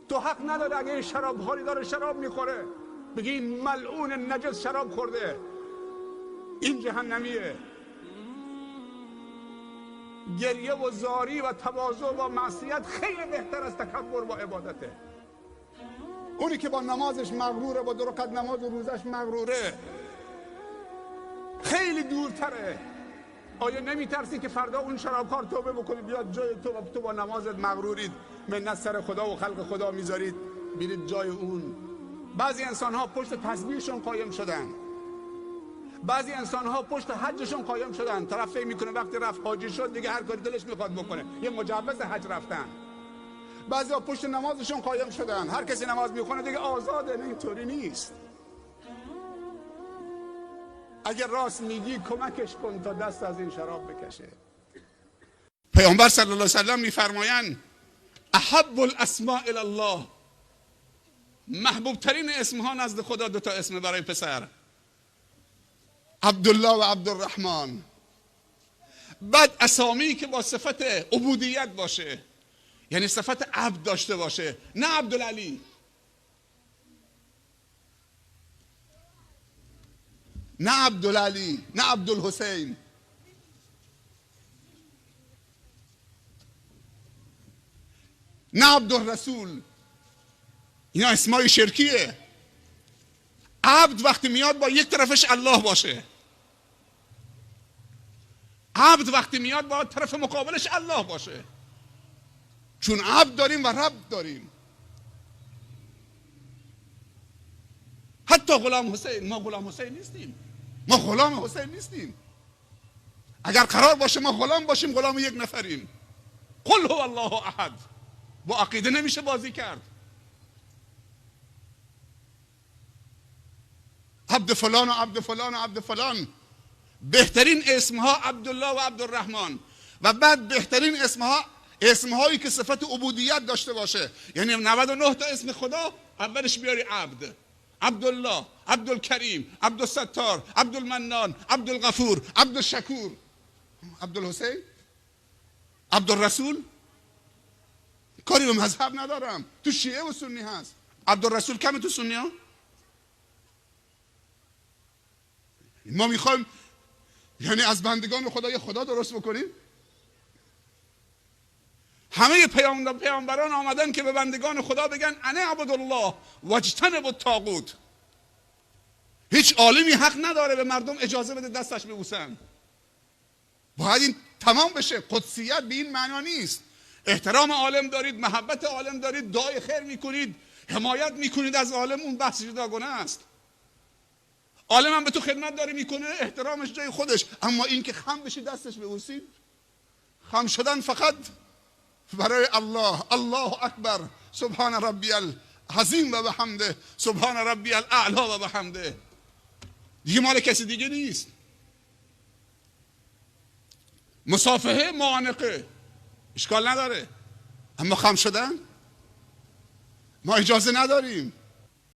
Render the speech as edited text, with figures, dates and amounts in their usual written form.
تو حق نداره اگه شراب خوری داره شراب میخوره بگی این ملعون نجس شراب خورده، این جهنمیه. گریه و زاری و تواضع و معصیت خیلی بهتر از تکبر و عبادته. اونی که با نمازش مغروره، با 2 رکعت نماز و روزش مغروره، خیلی دورتره. آیا نمیترسی که فردا اون شرابکار توبه بکنی بیاد جای تو با نمازت مغرورید، منت سر خدا و خلق خدا میذارید بیرید جای اون؟ بعضی انسان ها پشت تسبیحشون قایم شدن، بعضی انسان ها پشت حجشون قایم شدن. طرف فکر میکنه وقتی رفت حاجی شد دیگه هر کاری دلش میخواد بکنه، یه مجوز حج رفتن. بعضی ها پشت نمازشون قایم شدن، هر کسی نماز میخونه دیگه آزاده. نه، اینطوری نیست. اگر راست میگی کمکش کن تا دست از این شراب بکشه. پیامبر صلی الله علیه و سلم میفرمایند احب الاسماء الی الله، محبوب ترین اسم ها نزد خدا 2 تا اسم برای پسر، عبدالله و عبدالرحمن. بعد اسامی که با صفت عبودیت باشه، یعنی صفت عبد داشته باشه، نه عبدالعلی، نه عبدالعلی، نه عبدالحسین، نه عبدالرسول. اینا اسمای شرکیه. عبد وقتی میاد با یک طرفش الله باشه، عبد وقتی میاد با طرف مقابلش الله باشه، چون عبد داریم و رب داریم. حتی غلام حسین، ما غلام حسین نیستیم، ما غلام حسین نیستیم. اگر قرار باشه ما غلام باشیم، غلام یک نفریم. قل هو الله احد. با عقیده نمیشه بازی کرد. عبد فلان و عبد فلان و عبد فلان. بهترین اسمها عبدالله و عبدالرحمن. و بعد بهترین اسمهایی که صفت عبودیت داشته باشه، یعنی 99 تا اسم خدا اولش بیاری عبد. عبدالله، عبدالکریم، عبدالستار، عبدالمنان، عبدالغفور، عبدالشکور. عبدالحسین، عبدالرسول. کاری به مذهب ندارم، تو شیعه و سنی هست. عبدالرسول کمه تو سنی ها؟ ما میخوایم یعنی از بندگان خدا یه خدا درست بکنیم؟ همه پیامبران آمدن که به بندگان خدا بگن انا عبدالله واجتنبوا الطاغوت. هیچ عالمی حق نداره به مردم اجازه بده دستش ببوسن. باید این تمام بشه. قدسیت به این معنا نیست. احترام عالم دارید، محبت عالم دارید، دعای خیر میکنید، حمایت میکنید از عالم، اون بحث جداگانه است. عالم هم به تو خدمت داره میکنه، احترامش جای خودش. اما این که خم بشی دستش ببوسید، خم شدن فقط برای الله. الله اکبر، سبحان ربی العظیم و بحمده، سبحان ربی الاعلی و بحمده. دیگه مال کسی دیگه نیست. مصافحه، معانقه اشکال نداره، اما خم شدن ما اجازه نداریم.